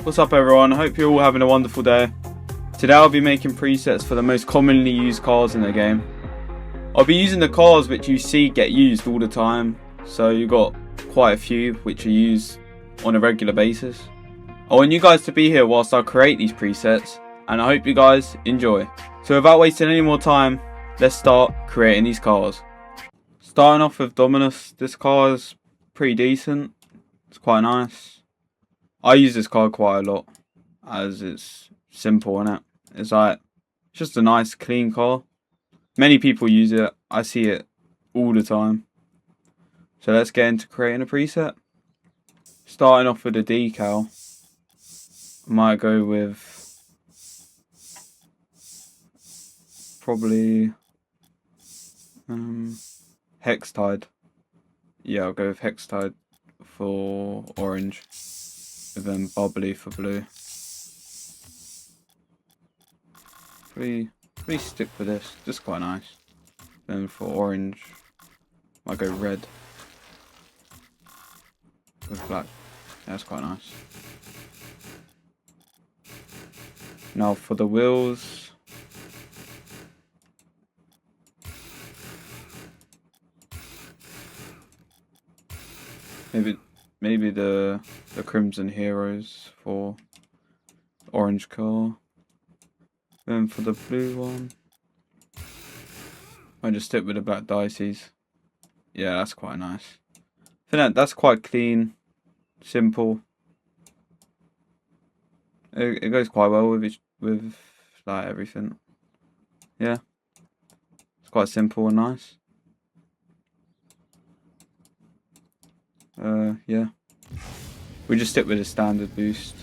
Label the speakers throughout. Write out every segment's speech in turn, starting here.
Speaker 1: What's up everyone, hope you're all having a wonderful day. Today I'll be making presets for the most commonly used cars in the game. I'll be using the cars which you see get used all the time, so you've got quite a few which are used on a regular basis. I want you guys to be here whilst I create these presets, and I hope you guys enjoy. So without wasting any more time, let's start creating these cars. Starting off with Dominus, this car is pretty decent, it's quite nice. I use this car quite a lot as it's simple, innit? It's just a nice clean car. Many people use it. I see it all the time. So let's get into creating a preset. Starting off with a decal. I might go with probably Hextide. Yeah, I'll go with Hextide for orange. And then bubbly for blue. Pretty stick with this. Just quite nice. Then for orange, I go red with black. That's quite nice. Now for the wheels, maybe the Crimson Heroes for orange car. Then for the blue one, I just stick with the black dices. Yeah, that's quite nice. I think that's quite clean, simple. It goes quite well with like everything. Yeah, it's quite simple and nice. Yeah. We just stick with the standard boost.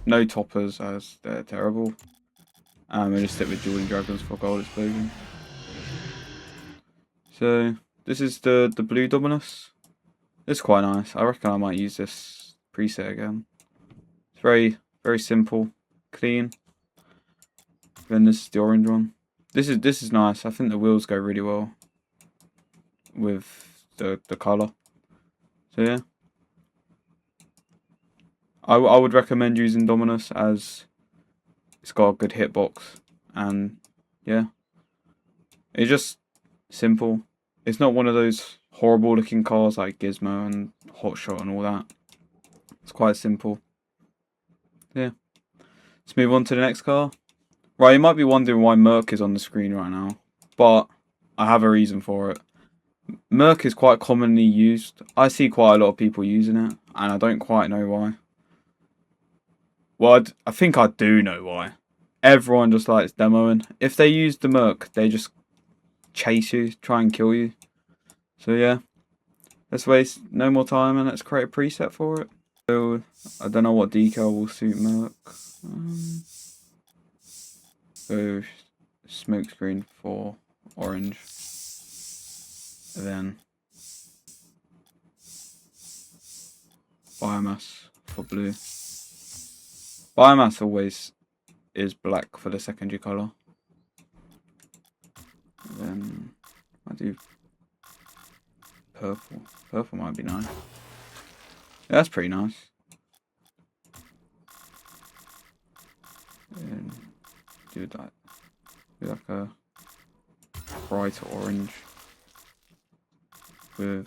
Speaker 1: No toppers as they're terrible. We just stick with Dueling Dragons for gold explosion. So this is the blue Dominus. It's quite nice. I reckon I might use this preset again. It's very simple, clean. Then this is the orange one. This is nice. I think the wheels go really well with the colour. So yeah. I would recommend using Dominus as it's got a good hitbox, and yeah, it's just simple. It's not one of those horrible looking cars like Gizmo and Hotshot and all that. It's quite simple. Yeah. Let's move on to the next car. Right, you might be wondering why Merc is on the screen right now, but I have a reason for it. Merc is quite commonly used. I see quite a lot of people using it, and I don't quite know why. Well, I think I do know why. Everyone just likes demoing. If they use the Merc, they just chase you, try and kill you. So yeah, let's waste no more time and let's create a preset for it. So I don't know what decal will suit Merc. Go smoke screen for orange. And then biomass for blue. Biomass always is black for the secondary colour. Then I do purple. Purple might be nice. Yeah, that's pretty nice. And do like a bright orange with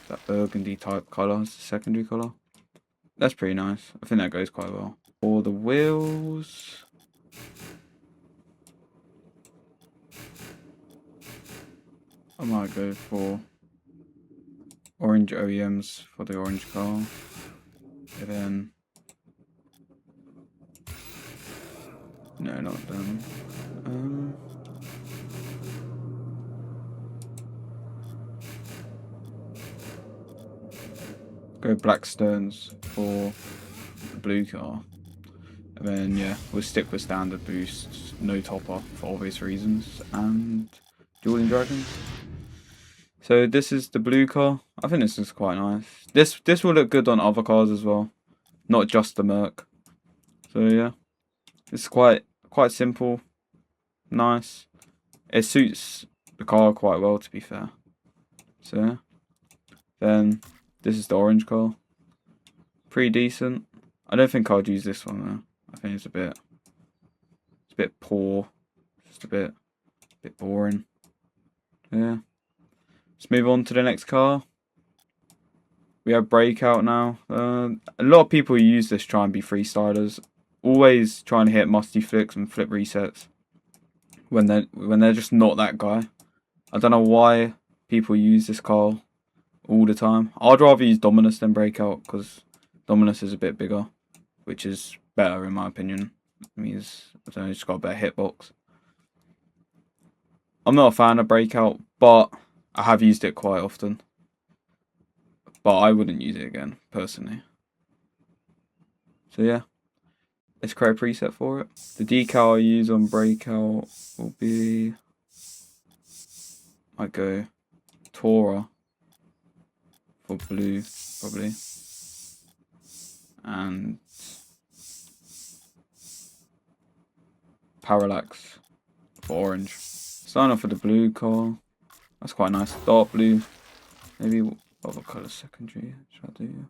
Speaker 1: that burgundy type colour as the secondary colour. That's pretty nice. I think that goes quite well. For the wheels, I might go for orange OEMs for the orange car. And then no, not them. Go black Sterns for the blue car. And then yeah, we'll stick with standard boost, no topper for obvious reasons, and Dueling Dragons. So this is the blue car. I think this is quite nice. This will look good on other cars as well, not just the Merc. So yeah, it's quite simple, nice. It suits the car quite well, to be fair. So yeah. Then This is the orange car. Pretty decent. I don't think I'd use this one though. I think it's a bit poor. Just a bit boring. Yeah. Let's move on to the next car. We have Breakout now. A lot of people who use this try and be freestylers. Always trying to hit musty flicks and flip resets. When they're just not that guy. I don't know why people use this car all the time. I'd rather use Dominus than Breakout because Dominus is a bit bigger, which is better in my opinion. It means I don't know, it's got a better hitbox. I'm not a fan of Breakout, but I have used it quite often. But I wouldn't use it again, personally. So yeah, let's create a preset for it. The decal I use on Breakout will be... might go Tora for blue, probably. And Parallax for orange. Starting off with the blue car. That's quite nice. Dark blue. Maybe what other colour secondary should I do?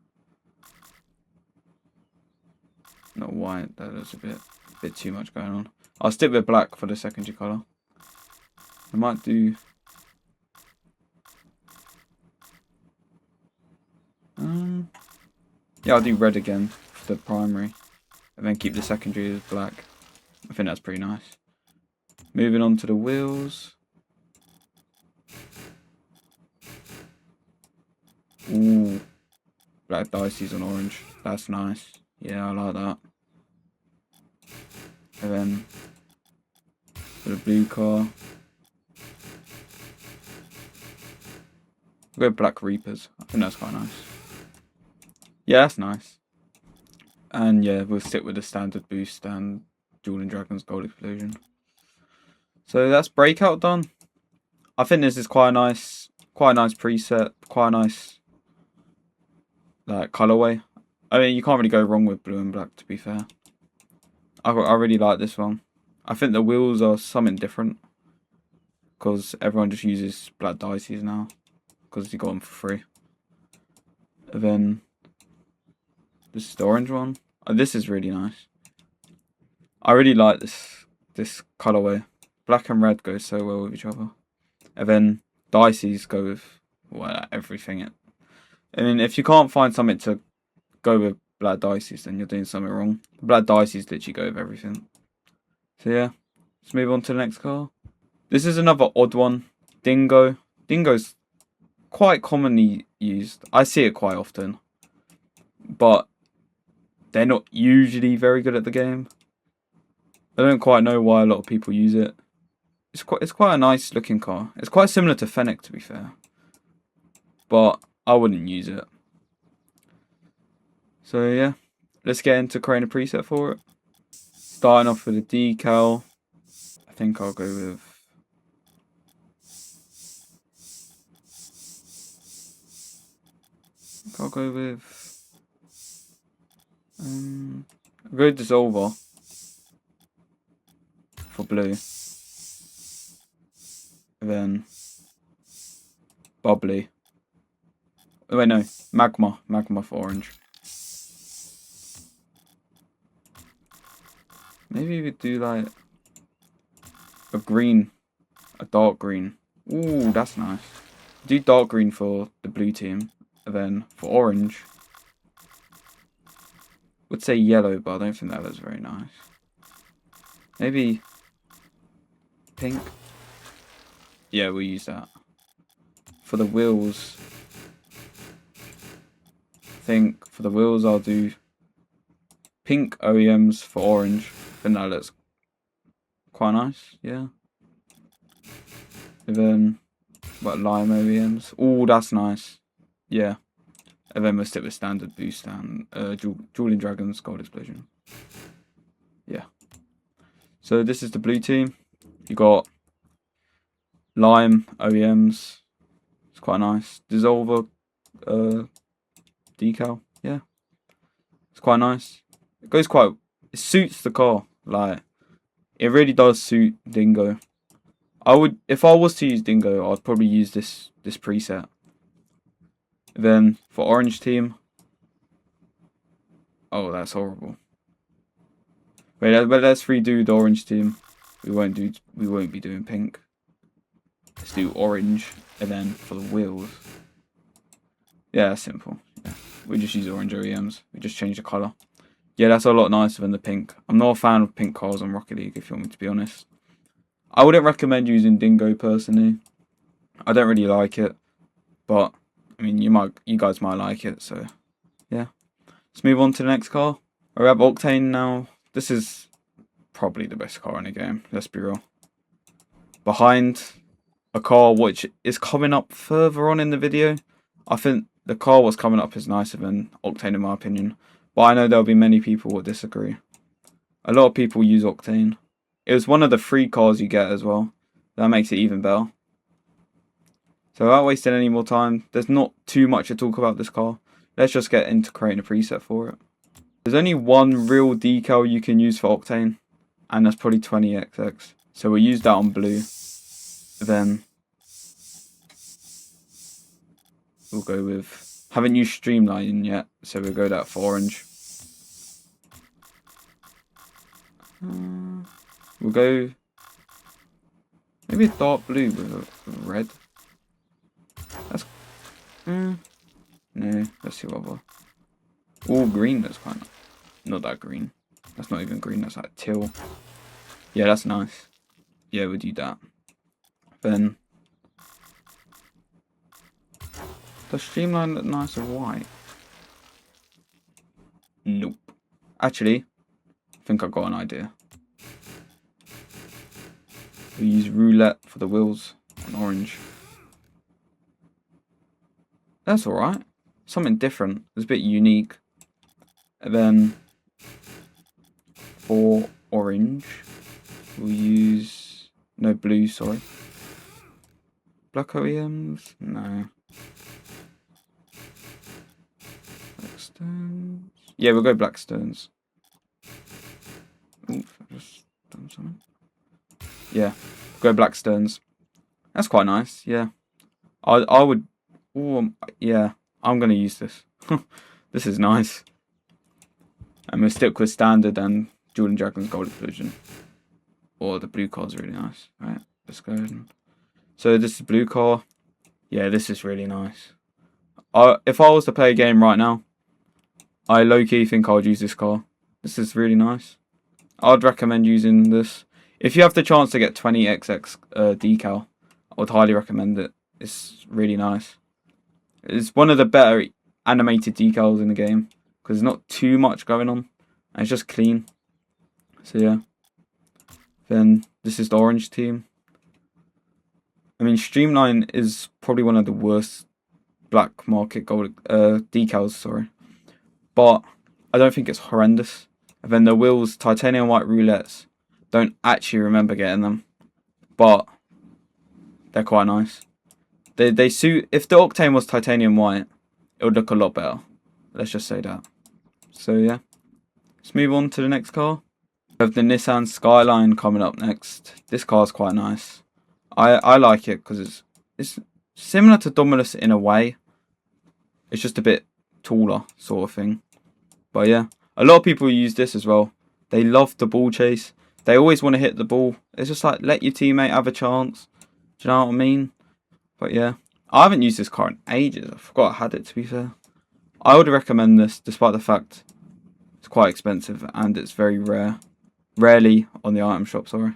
Speaker 1: Not white, that is a bit too much going on. I'll stick with black for the secondary colour. I might do... yeah, I'll do red again for the primary. And then keep the secondary as black. I think that's pretty nice. Moving on to the wheels. Ooh. Black dices on orange. That's nice. Yeah, I like that. And then for the blue car. We'll go Black Reapers. I think that's quite nice. Yeah, that's nice. And yeah, we'll stick with the standard boost and Dueling Dragons Gold Explosion. So that's Breakout done. I think this is quite a nice preset, quite a nice colorway. I mean, you can't really go wrong with blue and black, to be fair. I really like this one. I think the wheels are something different because everyone just uses black dices now because you got them for free. And then this is the orange one. Oh, this is really nice. I really like this colorway. Black and red go so well with each other. And then dices go with everything. I mean, if you can't find something to go with black dices, then you're doing something wrong. Black dices literally go with everything. So yeah, let's move on to the next car. This is another odd one. Dingo. Dingo's quite commonly used. I see it quite often. But they're not usually very good at the game. I don't quite know why a lot of people use it. It's quite a nice looking car. It's quite similar to Fennec, to be fair. But I wouldn't use it. So yeah, let's get into creating a preset for it. Starting off with a decal. I think I'll go with... I'll go Dissolver for blue. And then Bubbly. Oh, wait, no. Magma for orange. Maybe we could do like a green, a dark green. Ooh, that's nice. Do dark green for the blue team, and then for orange, would say yellow, but I don't think that looks very nice. Maybe pink. Yeah, we'll use that. For the wheels, I think for the wheels I'll do pink OEMs for orange. I think that looks quite nice, yeah. And then, what, lime OEMs? Oh, that's nice. Yeah. And then we'll stick with standard boost and Dueling Dragons Gold Explosion. Yeah. So this is the blue team. You got lime OEMs. It's quite nice. Dissolver decal. Yeah. It's quite nice. It goes quite... It suits the car. Like, it really does suit Dingo. If I was to use Dingo, I'd probably use this preset. Then for orange team. Oh, that's horrible. Wait, but let's redo the orange team. We won't be doing pink. Let's do orange, and then for the wheels. Yeah, that's simple. Yeah. We just use orange OEMs. We just change the colour. Yeah, that's a lot nicer than the pink. I'm not a fan of pink cars on Rocket League, if you want me to be honest. I wouldn't recommend using Dingo personally. I don't really like it, but I mean, you guys might like it. So, yeah. Let's move on to the next car. We have Octane now. This is probably the best car in the game. Let's be real. Behind a car which is coming up further on in the video. I think the car was coming up is nicer than Octane in my opinion. But I know there'll be many people who will disagree. A lot of people use Octane. It was one of the free cars you get as well. That makes it even better. So without wasting any more time, there's not too much to talk about this car. Let's just get into creating a preset for it. There's only one real decal you can use for Octane. And that's probably 20XX. So we'll use that on blue. Then we'll go with, haven't used Streamline yet, so we'll go that for orange. We'll go maybe a dark blue with a red. That's no. Let's see what other. Oh, green. That's kind of not that green. That's not even green. That's like teal. Yeah, that's nice. Yeah, we'll do that. Then does Streamline look nice with white? Nope. Actually, I think I've got an idea. We use roulette for the wheels on orange. That's alright. Something different. It's a bit unique. And then for orange, we'll use no blue, sorry. Black OEMs? No. Blackstones. Yeah, we'll go Blackstones. Oof, I just done something. Yeah, we'll go Blackstones. That's quite nice, yeah. I would. Ooh, yeah, I'm gonna use this. This is nice. And we'll stick with standard and Jordan Dragon's Gold Explosion. Or the blue car's really nice. Right, let's go ahead and... So this is blue car. Yeah, this is really nice. If I was to play a game right now, I low-key think I would use this car. This is really nice. I'd recommend using this. If you have the chance to get 20XX decal, I would highly recommend it. It's really nice. It's one of the better animated decals in the game because there's not too much going on and it's just clean. So yeah. Then this is the orange team. I mean, Streamline is probably one of the worst black market gold decals, sorry. But I don't think it's horrendous. And then the wheels, titanium white roulettes, don't actually remember getting them. But they're quite nice. They suit, if the Octane was titanium white, it would look a lot better. Let's just say that. So yeah. Let's move on to the next car. We have the Nissan Skyline coming up next. This car's quite nice. I like it because it's similar to Dominus in a way. It's just a bit taller sort of thing. But yeah, a lot of people use this as well. They love the ball chase. They always want to hit the ball. It's just like, let your teammate have a chance. Do you know what I mean? But yeah, I haven't used this car in ages. I forgot I had it, to be fair. I would recommend this despite the fact it's quite expensive and it's very rare. Rarely on the item shop, sorry.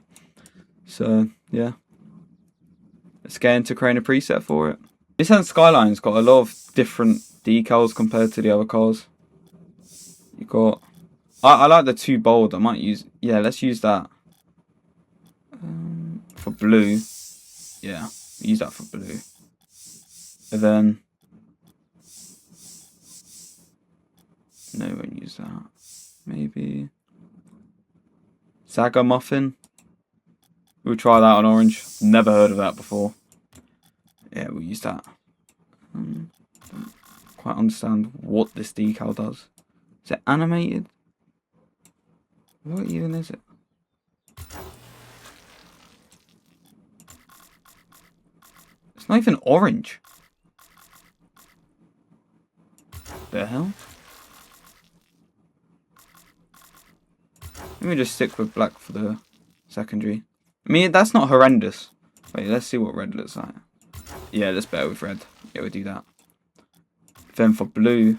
Speaker 1: So yeah. Let's get into creating a preset for it. Nissan Skyline's got a lot of different decals compared to the other cars. You got... I like the too bold. I might use... Yeah, let's use that. For blue. Yeah, use that for blue. And then... No, we won't use that. Maybe... Saga Muffin. We'll try that on orange. Never heard of that before. Yeah, we'll use that. Don't quite understand what this decal does. Is it animated? What even is it? It's not even orange. The hell? Let me just stick with black for the secondary. I mean, that's not horrendous. Wait, let's see what red looks like. Yeah, that's better with red. Yeah, we'll do that. Then for blue,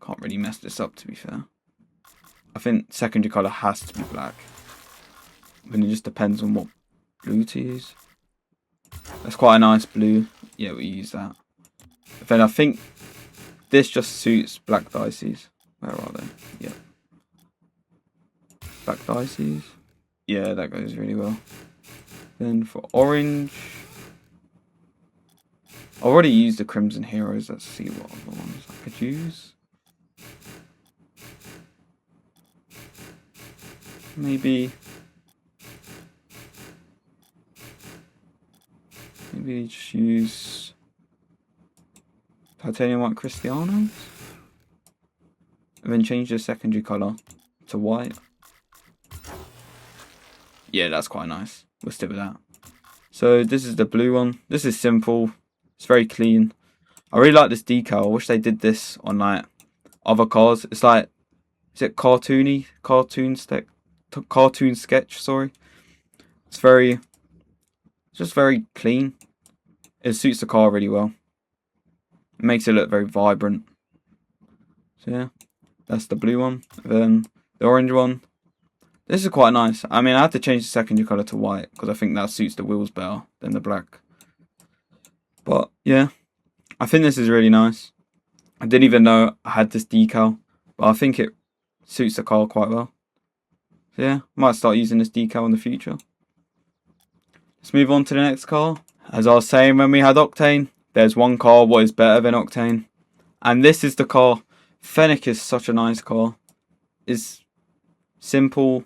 Speaker 1: can't really mess this up, to be fair. I think secondary colour has to be black. Then it just depends on what blue to use. That's quite a nice blue. Yeah, we use that. But then I think this just suits black dices. Where are they? Yeah. Black dices. Yeah, that goes really well. Then for orange, I already used the Crimson Heroes. Let's see what other ones I could use. Maybe just use Titanium White Cristianos. And then change the secondary colour to white. Yeah, that's quite nice. We'll stick with that. So this is the blue one. This is simple. It's very clean. I really like this decal. I wish they did this on like other cars. It's like, is it cartoony? Cartoon sketch, sorry. It's just very clean. It suits the car really well. It makes it look very vibrant. So yeah, that's the blue one. Then the orange one. This is quite nice. I mean, I had to change the secondary colour to white because I think that suits the wheels better than the black. But yeah, I think this is really nice. I didn't even know I had this decal, but I think it suits the car quite well. So yeah, might start using this decal in the future. Let's move on to the next car. As I was saying when we had Octane, there's one car what is better than Octane. And this is the car. Fennec is such a nice car. It's simple.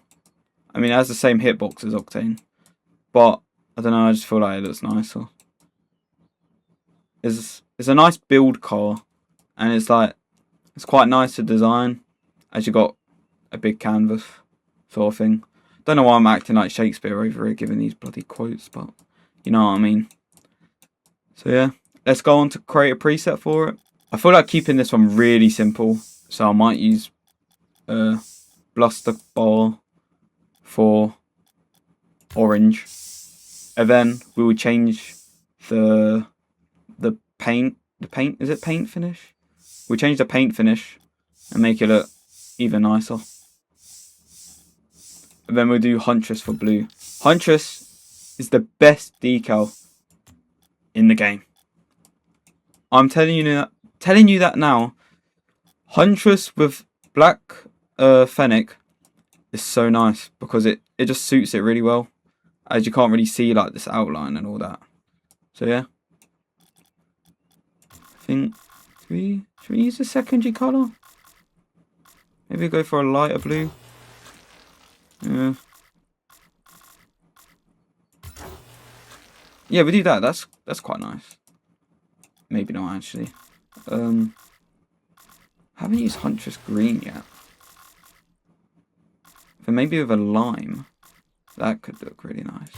Speaker 1: I mean, it has the same hitbox as Octane. But, I don't know, I just feel like it looks nicer. It's a nice build car. And it's quite nice to design. As you got a big canvas sort of thing. Don't know why I'm acting like Shakespeare over here giving these bloody quotes, but you know what I mean. So yeah, let's go on to create a preset for it. I feel like keeping this one really simple, so I might use Bluster Bar for orange, and then we will change the paint. Is it paint finish? We'll change the paint finish and make it look even nicer. And then we'll do Huntress for blue. Huntress is the best decal in the game. I'm telling you that now. Huntress with black Fennec is so nice because it just suits it really well, as you can't really see like this outline and all that. So yeah, I think should we use the secondary colour? Maybe go for a lighter blue. Yeah, we do that. That's quite nice. Maybe not actually. Haven't used Huntress green yet. But maybe with a lime, that could look really nice.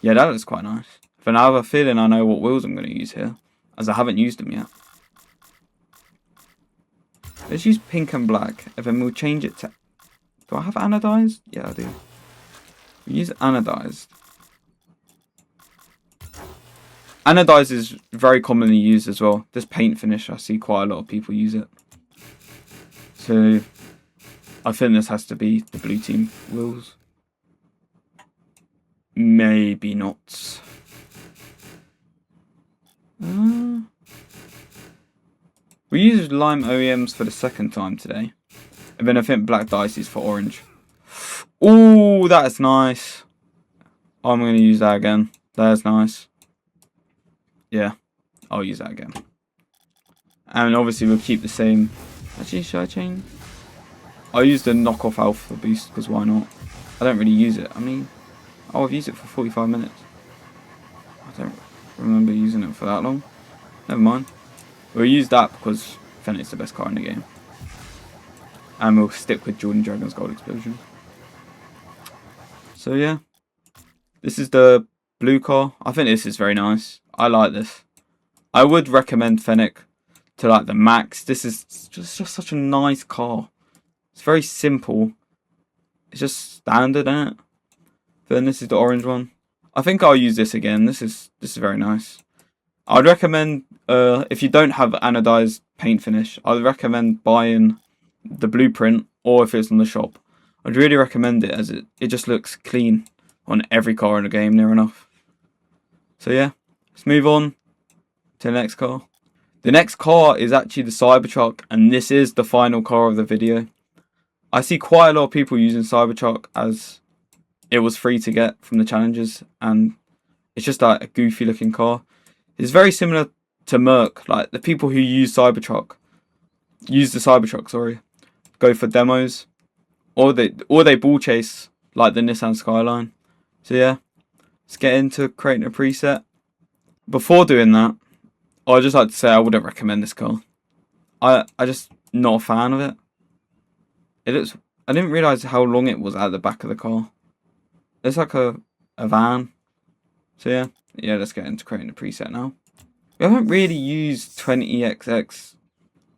Speaker 1: Yeah, that looks quite nice. For now, I have a feeling I know what wheels I'm going to use here, as I haven't used them yet. Let's use pink and black, and then we'll change it to... Do I have anodized? Yeah, I do. We use anodized. Anodized is very commonly used as well. This paint finish, I see quite a lot of people use it. So, I think this has to be the blue team wheels. Maybe not. We used lime OEMs for the second time today. And then I think black dice is for orange. Ooh, that's nice. I'm going to use that again. That's nice. Yeah, I'll use that again. And obviously we'll keep the same. Actually, should I change? I'll use the knockoff alpha boost because why not? I don't really use it. I mean, I've used it for 45 minutes. I don't remember using it for that long. Never mind. We'll use that because Fennec's the best car in the game. And we'll stick with Jordan Dragon's Gold Explosion. So yeah, this is the blue car. I think this is very nice. I like this. I would recommend Fennec to like the max. This is just such a nice car. It's very simple. It's just standard, isn't it? Then this is the orange one. I think I'll use this again. This is very nice. I'd recommend if you don't have anodized paint finish, I'd recommend buying the blueprint, or if it's on the shop. I'd really recommend it, as it just looks clean on every car in the game near enough. So yeah, let's move on to the next car. The next car is actually the Cybertruck, and this is the final car of the video. I see quite a lot of people using Cybertruck as it was free to get from the challenges, and it's just like a goofy looking car. It's very similar to Merc. Like the people who use the Cybertruck, sorry, go for demos, or they ball chase like the Nissan Skyline. So yeah, let's get into creating a preset. Before doing that, I'd just like to say I wouldn't recommend this car. I just not a fan of it. I didn't realise how long it was at the back of the car. It's like a van. So yeah, let's get into creating a preset now. We haven't really used 20XX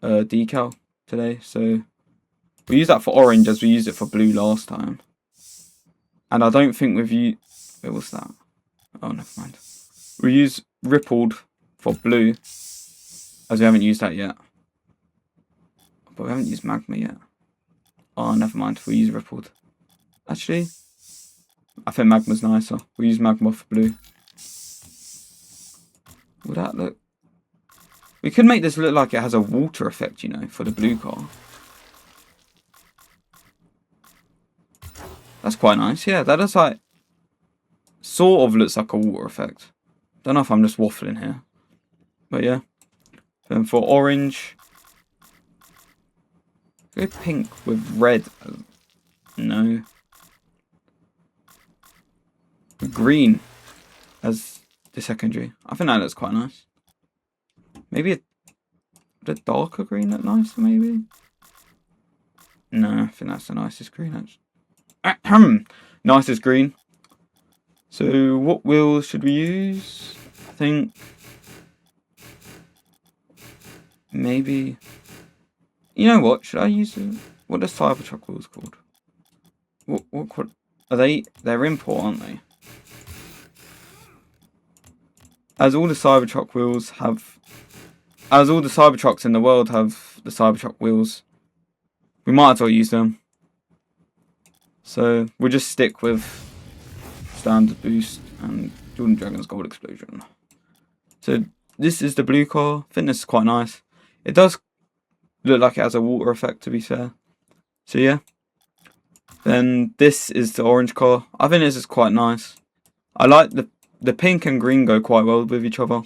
Speaker 1: decal today, so we use that for orange as we used it for blue last time. And I don't think we've used... Wait, what's that? Oh, never mind. We use rippled for blue, as we haven't used that yet. But we haven't used magma yet. Oh, never mind. We use rippled. Actually, I think magma's nicer. We use magma for blue. Would that look... We could make this look like it has a water effect, you know, for the blue car. That's quite nice. Yeah, that is like... Sort of looks like a water effect. Don't know if I'm just waffling here. But yeah. Then for orange... Go pink with red. No. Green as the secondary. I think that looks quite nice. Maybe the darker green look nicer, maybe? No, I think that's the nicest green, actually. Nicest green. So what wheels should we use? I think maybe... You know what? Should I use what are Cybertruck wheels called? What are they? They're import, aren't they? As all the Cybertruck Cybertrucks in the world have the Cybertruck wheels, we might as well use them. So we'll just stick with standard boost and Jordan Dragon's Gold Explosion. So this is the blue car. I think this is quite nice. It does look like it has a water effect, to be fair. So yeah. Then this is the orange car. I think this is quite nice. I like the pink and green go quite well with each other.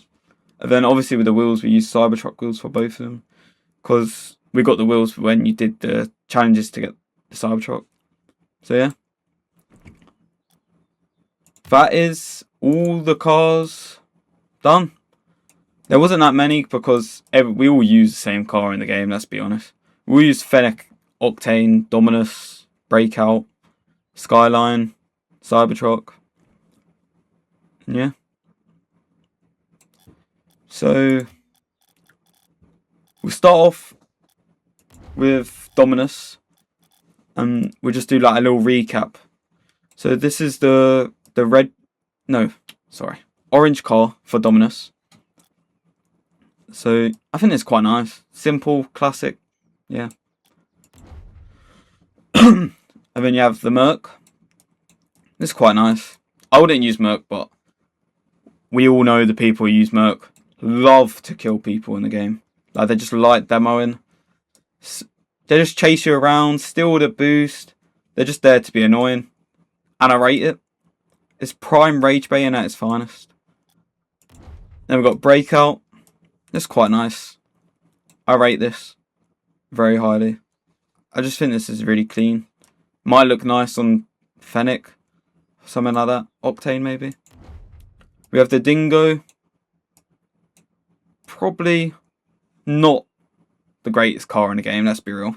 Speaker 1: And then obviously with the wheels, we use Cybertruck wheels for both of them, because we got the wheels when you did the challenges to get the Cybertruck. So yeah. That is all the cars done. There wasn't that many because we all use the same car in the game, let's be honest. We use Fennec, Octane, Dominus, Breakout, Skyline, Cybertruck. Yeah. So we'll start off with Dominus, and we'll just do like a little recap. So this is the orange car for Dominus. So I think it's quite nice, simple, classic, yeah. And then you have the Merc. This is quite nice. I wouldn't use Merc, but we all know the people who use Merc love to kill people in the game. Like, they just like demoing. They just chase you around, steal the boost. They're just there to be annoying. And I rate it. It's prime rage baiting at its finest. Then we've got Breakout. This is quite nice. I rate this very highly. I just think this is really clean. Might look nice on Fennec. Something like that. Octane maybe. We have the Dingo. Probably not the greatest car in the game, let's be real.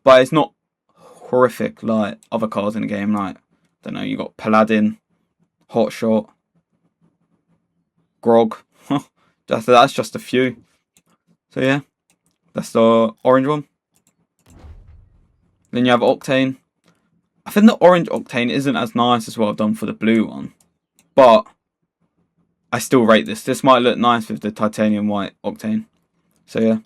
Speaker 1: But it's not horrific like other cars in the game. Like, I don't know, you got Paladin, Hotshot, Grog. That's just a few. So yeah, that's the orange one. Then you have Octane. I think the orange Octane isn't as nice as what I've done for the blue one, but I still rate this. This might look nice with the titanium white Octane. So yeah.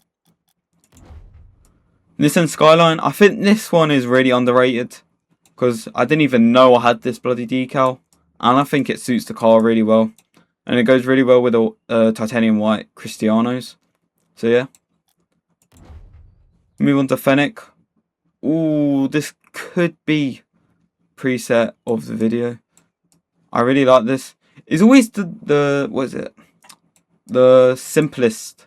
Speaker 1: Nissan Skyline. I think this one is really underrated because I didn't even know I had this bloody decal, and I think it suits the car really well, and it goes really well with the titanium white Cristianos. So yeah. Move on to Fennec. Ooh, this could be preset of the video. I really like this. It's always the what is it? The simplest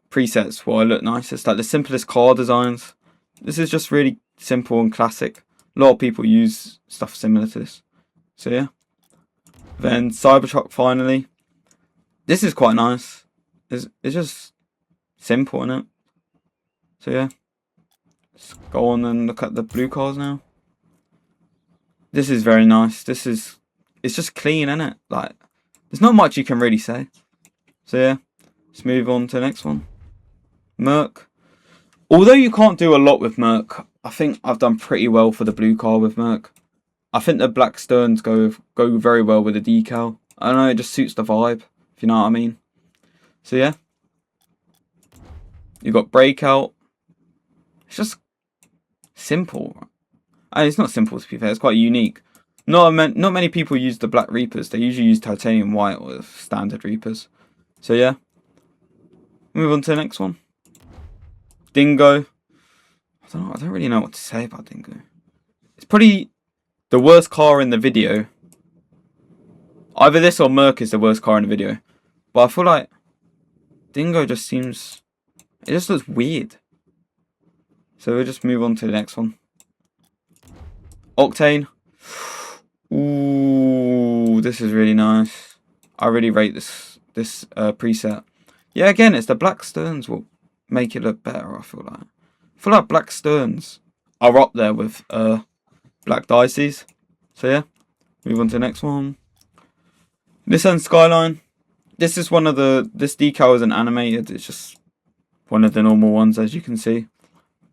Speaker 1: presets what I look nicest, like the simplest car designs. This is just really simple and classic. A lot of people use stuff similar to this. So yeah. Then Cybertruck finally. This is quite nice. It's just simple, isn't it? So yeah. Let's go on and look at the blue cars now. This is very nice. It's just clean, isn't it? Like, there's not much you can really say. So yeah. Let's move on to the next one. Merc. Although you can't do a lot with Merc, I think I've done pretty well for the blue car with Merc. I think the black sterns go very well with the decal. I don't know, it just suits the vibe, if you know what I mean. So yeah. You've got Breakout. It's just simple. And it's not simple, to be fair, it's quite unique. Not many people use the Black Reapers. They usually use titanium white or standard Reapers. So yeah. Move on to the next one. Dingo. I don't really know what to say about Dingo. It's probably the worst car in the video. Either this or Merc is the worst car in the video. But I feel like Dingo just seems... it just looks weird. So we'll just move on to the next one. Octane. Ooh, this is really nice. I really rate this preset. Yeah, again, it's the black sterns will make it look better, I feel like. Black sterns are up there with black dices. So yeah, move on to the next one. Nissan Skyline. This is one of this decal isn't animated, it's just one of the normal ones, as you can see.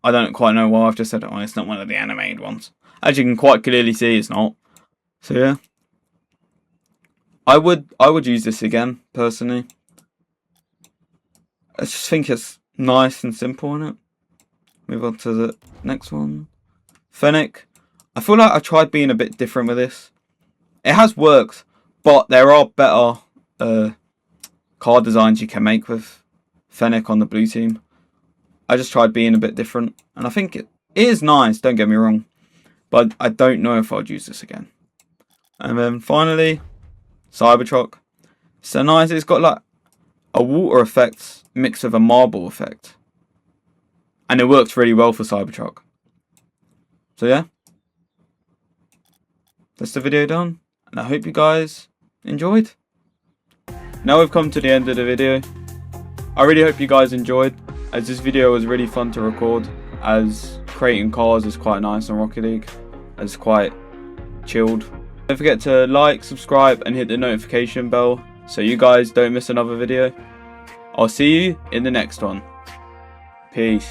Speaker 1: I don't quite know why I've just said, oh, it's not one of the animated ones. As you can quite clearly see, it's not. So yeah. I would use this again, personally. I just think it's nice and simple, in it. Move on to the next one. Fennec. I feel like I tried being a bit different with this. It has worked, but there are better car designs you can make with Fennec on the blue team. I just tried being a bit different, and I think it is nice, don't get me wrong, but I don't know if I'd use this again. And then finally, Cybertruck. So nice, it's got like a water effect mixed with a marble effect, and it works really well for Cybertruck. So yeah, that's the video done, and I hope you guys enjoyed. Now we've come to the end of the video. I really hope you guys enjoyed, as this video was really fun to record, as creating cars is quite nice on Rocket League, it's quite chilled. Don't forget to like, subscribe and hit the notification bell so you guys don't miss another video. I'll see you in the next one. Peace.